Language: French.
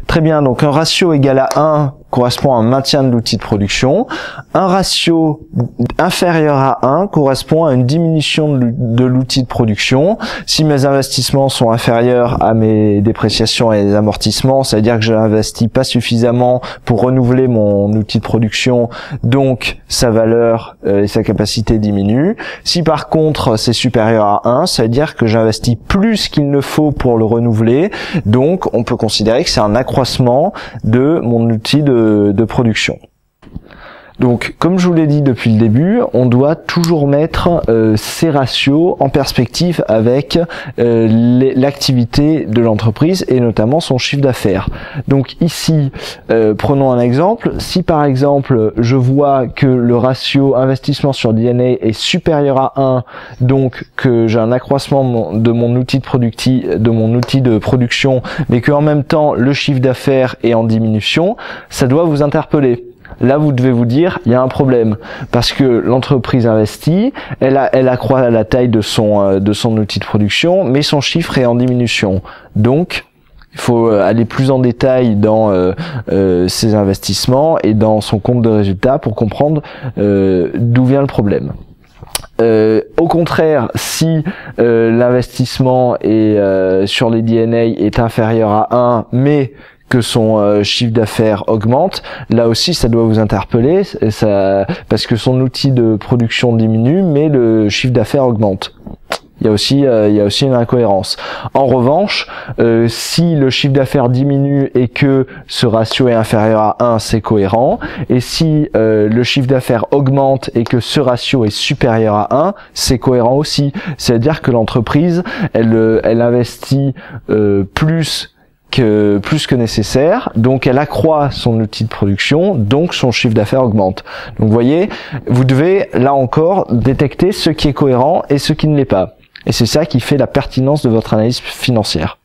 Très bien, donc un ratio égal à 1 correspond à un maintien de l'outil de production. Un ratio inférieur à 1 correspond à une diminution de l'outil de production. Si mes investissements sont inférieurs à mes dépréciations et les amortissements, ça veut dire que je n'investis pas suffisamment pour renouveler mon outil de production, donc sa valeur et sa capacité diminuent. Si par contre c'est supérieur à 1, ça veut dire que j'investis plus qu'il ne faut pour le renouveler, donc on peut considérer que c'est un accroissement de mon outil de production. Donc, comme je vous l'ai dit depuis le début, on doit toujours mettre ces ratios en perspective avec l'activité de l'entreprise et notamment son chiffre d'affaires. Donc ici, prenons un exemple. Si par exemple, je vois que le ratio investissement sur D&A est supérieur à 1, donc que j'ai un accroissement de mon outil de production, mais que en même temps le chiffre d'affaires est en diminution, ça doit vous interpeller. Là, vous devez vous dire, il y a un problème, parce que l'entreprise investit, elle accroît la taille de son outil de production, mais son chiffre est en diminution. Donc, il faut aller plus en détail dans ses investissements et dans son compte de résultat pour comprendre d'où vient le problème. Au contraire, si l'investissement sur les D&A est inférieur à 1, mais que son chiffre d'affaires augmente, là aussi ça doit vous interpeller, parce que son outil de production diminue, mais le chiffre d'affaires augmente. Il y a aussi une incohérence. En revanche, si le chiffre d'affaires diminue et que ce ratio est inférieur à 1, c'est cohérent. Et si le chiffre d'affaires augmente et que ce ratio est supérieur à 1, c'est cohérent aussi. C'est-à-dire que l'entreprise, elle investit plus que nécessaire, donc elle accroît son outil de production, donc son chiffre d'affaires augmente. Donc vous voyez, vous devez là encore détecter ce qui est cohérent et ce qui ne l'est pas. Et c'est ça qui fait la pertinence de votre analyse financière.